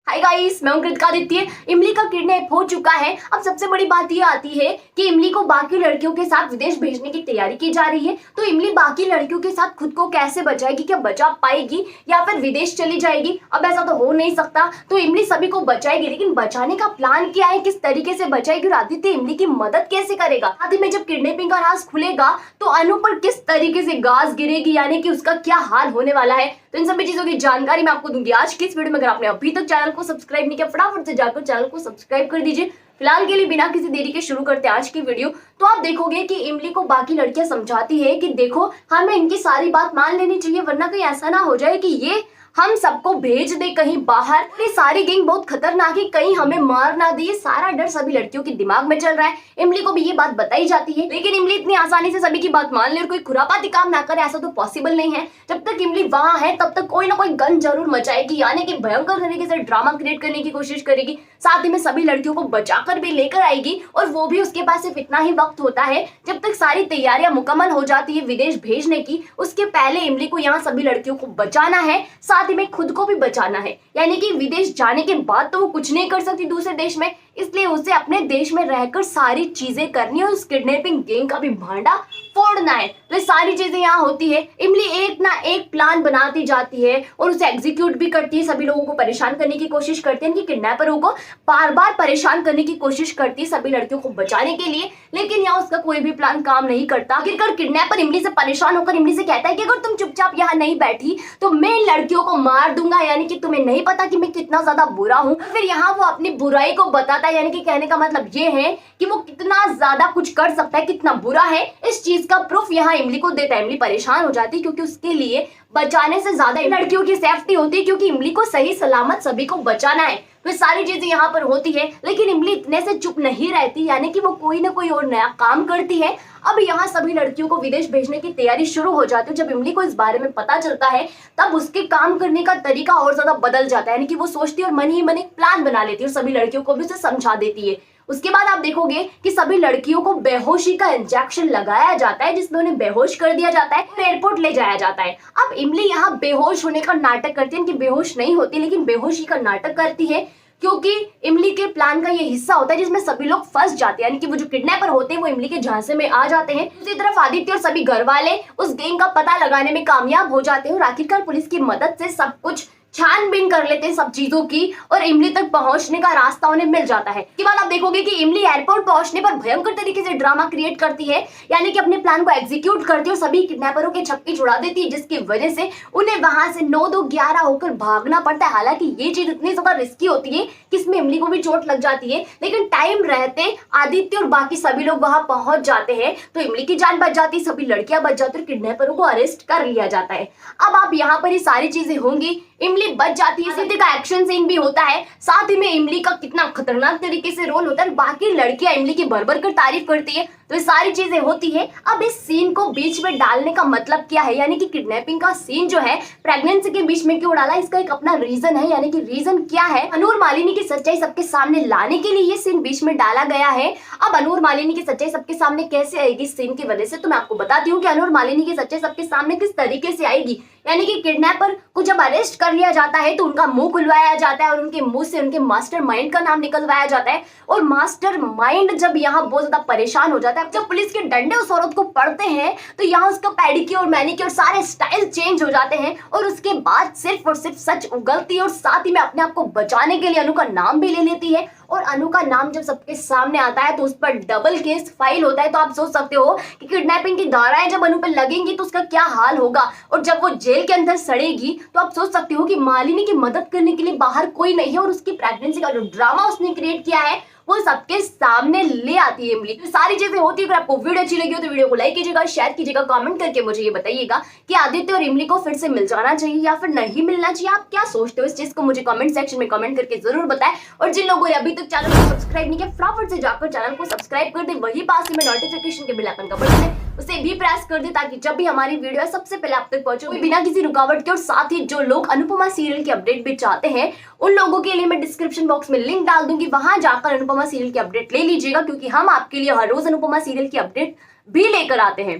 Hi guys, मैं हूं कृतिका आदित्य। इमली का किडनैप हो चुका है। अब सबसे बड़ी बात ये आती है कि इमली को बाकी लड़कियों के साथ विदेश भेजने की तैयारी की जा रही है। तो इमली बाकी लड़कियों के साथ खुद को कैसे बचाएगी, क्या बचा पाएगी या फिर विदेश चली जाएगी? अब ऐसा तो हो नहीं सकता। तो इमली सभी को बचाएगी, लेकिन बचाने का प्लान क्या है, किस तरीके से बचाएगी और आदित्य इमली की मदद कैसे करेगा? आदि में जब किडनैपिंग का राज खुलेगा तो अनु पर किस तरीके से गाज गिरेगी, यानी कि उसका क्या हाल होने वाला है? तो इन सभी चीजों की जानकारी मैं आपको दूंगी आज की इस वीडियो में। अगर आपने अभी तक चैनल को सब्सक्राइब नहीं किया, फटाफट से जाकर चैनल को सब्सक्राइब कर दीजिए। फिलहाल के लिए बिना किसी देरी के शुरू करते हैं आज की वीडियो। तो आप देखोगे कि इमली को बाकी लड़कियां समझाती है कि देखो, हमें इनकी सारी बात मान लेनी चाहिए, वरना कहीं ऐसा ना हो जाए कि ये हम सबको भेज दे कहीं बाहर। ये सारी गैंग बहुत खतरनाक है, कहीं हमें मार ना दे। ये सारा डर सभी लड़कियों के दिमाग में चल रहा है। इमली को भी ये बात बताई जाती है, लेकिन इमली इतनी आसानी से सभी की बात मान ले और कोई खुरापाती काम ना करे, ऐसा तो पॉसिबल नहीं है। जब तक इमली वहां है तब तक कोई ना कोई गन जरूर मचाएगी, यानी कि भयंकर तरीके से ड्रामा क्रिएट करने की कोशिश करेगी। साथ ही में सभी लड़कियों को बचाकर भी लेकर आएगी, और वो भी उसके पास सिर्फ इतना ही वक्त होता है जब तक सारी तैयारियां मुकम्मल हो जाती है विदेश भेजने की। उसके पहले इमली को यहाँ सभी लड़कियों को बचाना है, साथ ही में खुद को भी बचाना है। यानी कि विदेश जाने के बाद तो वो कुछ नहीं कर सकती दूसरे देश में, इसलिए उसे अपने देश में रहकर सारी चीजें करनी है। उस किडनैपिंग गैंग का भी भांडा फोड़ना है। तो ये सारी चीजें यहाँ होती है। इमली एक ना एक प्लान बनाती जाती है और उसे एग्जीक्यूट भी करती है। सभी लोगों को परेशान करने की कोशिश करती है, कि किडनैपरों को बार बार परेशान करने की कोशिश करती है सभी लड़कियों को बचाने के लिए, लेकिन यहाँ उसका कोई भी प्लान काम नहीं करता। आखिरकार किडनैपर इमली से परेशान होकर इमली से कहता है कि अगर तुम चुपचाप यहाँ नहीं बैठी तो मैं इन लड़कियों को मार दूंगा, यानी कि तुम्हें नहीं पता कि मैं कितना ज्यादा बुरा हूँ। फिर यहाँ वो अपनी बुराई को बताता है, यानी कि कहने का मतलब ये है कि वो कितना ज्यादा कुछ कर सकता है, कितना बुरा है। इस चीज का प्रूफ यहाँ इमली को देता है। इमली परेशान हो जाती है, क्योंकि उसके लिए बचाने से ज्यादा लड़कियों की सेफ्टी होती है, क्योंकि इमली को सही सलामत सभी को बचाना है। तो सारी चीजें यहाँ पर होती है, लेकिन इमली इतने से चुप नहीं रहती, यानी कि वो कोई ना कोई और नया काम करती है। अब यहाँ सभी लड़कियों को विदेश भेजने की तैयारी शुरू हो जाती है। जब इमली को इस बारे में पता चलता है तब उसके काम करने का तरीका और ज्यादा बदल जाता है, यानी कि वो सोचती है और मन ही मन एक प्लान बना लेती है और सभी लड़कियों को भी उसे समझा देती है। उसके बाद आप देखोगे कि सभी लड़कियों को बेहोशी का इंजेक्शन लगाया जाता है, जिसमें उन्हें बेहोश कर दिया जाता है और एयरपोर्ट ले जाया जाता है। अब इमली यहाँ बेहोश होने का नाटक करती है, कि बेहोश नहीं होती लेकिन बेहोशी का नाटक करती है, क्योंकि इमली के प्लान का ये हिस्सा होता है जिसमें सभी लोग फंस जाते हैं, यानी कि वो जो किडनैपर होते हैं वो इमली के झांसे में आ जाते हैं। दूसरी तरफ आदित्य और सभी घर वाले उस गैंग का पता लगाने में कामयाब हो जाते हैं और आखिरकार पुलिस की मदद से सब कुछ छानबीन कर लेते हैं सब चीजों की, और इमली तक पहुंचने का रास्ता उन्हें मिल जाता है। इसके बाद आप देखोगे कि इमली एयरपोर्ट पहुंचने पर भयंकर तरीके से ड्रामा क्रिएट करती है, यानी कि अपने प्लान को एग्जीक्यूट करती है और सभी किडनैपरों के छक्के छुड़ा देती है, जिसकी वजह से उन्हें वहां से 9-2-11 होकर भागना पड़ता है। हालांकि ये चीज इतनी ज्यादा रिस्की होती है कि इसमें इमली को भी चोट लग जाती है, लेकिन टाइम रहते आदित्य और बाकी सभी लोग वहां पहुंच जाते हैं, तो इमली की जान बच जाती है, सभी लड़कियां बच जाती है और किडनैपरों को अरेस्ट कर लिया जाता है। अब आप यहाँ पर ये सारी चीजें होंगी, इमली बच जाती है, सीधे का एक्शन सीन भी होता है, साथ ही में इमली का कितना खतरनाक तरीके से रोल होता है, बाकी लड़कियां इमली की भर-भर कर तारीफ करती है। तो ये सारी चीजें होती है। अब इस सीन को बीच में डालने का मतलब क्या है, यानी कि किडनैपिंग का सीन जो है प्रेगनेंसी के बीच में क्यों डाला, इसका एक अपना रीजन है। यानी कि रीजन क्या है, अनूर मालिनी की सच्चाई सबके सामने लाने के लिए ये सीन बीच में डाला गया है। अब अनूर मालिनी की सच्चाई सबके सामने कैसे आएगी इस सीन की वजह से, तो मैं आपको बताती हूँ कि अनूर मालिनी की सच्चाई सबके सामने किस तरीके से आएगी। यानी कि किडनैपर को जब अरेस्ट कर लिया जाता है तो उनका मुंह खुलवाया जाता है और उनके मुंह से उनके मास्टर माइंड का नाम निकलवाया जाता है, और मास्टर माइंड जब यहाँ बहुत ज्यादा परेशान हो जाता है, जब पुलिस के डंडे उस औरत को पड़ते हैं तो यहाँ उसका पेडिक्योर मैनिक्योर सारे स्टाइल चेंज हो जाते हैं, और उसके बाद सिर्फ और सिर्फ सच उगलती है और साथ ही में अपने आप को बचाने के लिए अनु का नाम भी ले लेती है। और अनु का नाम जब सबके सामने आता है तो उस पर डबल केस फाइल होता है। तो आप सोच सकते हो कि किडनैपिंग की धाराएं जब अनु पर लगेंगी तो उसका क्या हाल होगा, और जब वो जेल के अंदर सड़ेगी तो आप सोच सकते हो कि मालिनी की मदद करने के लिए बाहर कोई नहीं है, और उसकी प्रेगनेंसी का जो ड्रामा उसने क्रिएट किया है वो सबके सामने ले आती है इमली। तो सारी चीजें होती है। अगर आपको वीडियो अच्छी लगी हो तो वीडियो को लाइक कीजिएगा, शेयर कीजिएगा, कमेंट करके मुझे ये बताइएगा कि आदित्य और इमली को फिर से मिल जाना चाहिए या फिर नहीं मिलना चाहिए। आप क्या सोचते हो इस चीज को मुझे कमेंट सेक्शन में कमेंट करके जरूर बताएं। और जिन लोगों ने अभी तक चैनल को सब्सक्राइब नहीं किया, फटाफट से जाकर चैनल को सब्सक्राइब कर दे, वही पास ही में नोटिफिकेशन के बेल आइकन का बटन है उसे भी प्रेस कर दे, ताकि जब भी हमारी वीडियो सबसे पहले आप तक पहुंचे बिना किसी रुकावट के। और साथ ही जो लोग अनुपमा सीरियल की अपडेट भी चाहते हैं उन लोगों के लिए मैं डिस्क्रिप्शन बॉक्स में लिंक डाल दूंगी, वहां जाकर अनुपमा सीरियल की अपडेट ले लीजिएगा, क्योंकि हम आपके लिए हर रोज अनुपमा सीरियल की अपडेट भी लेकर आते हैं।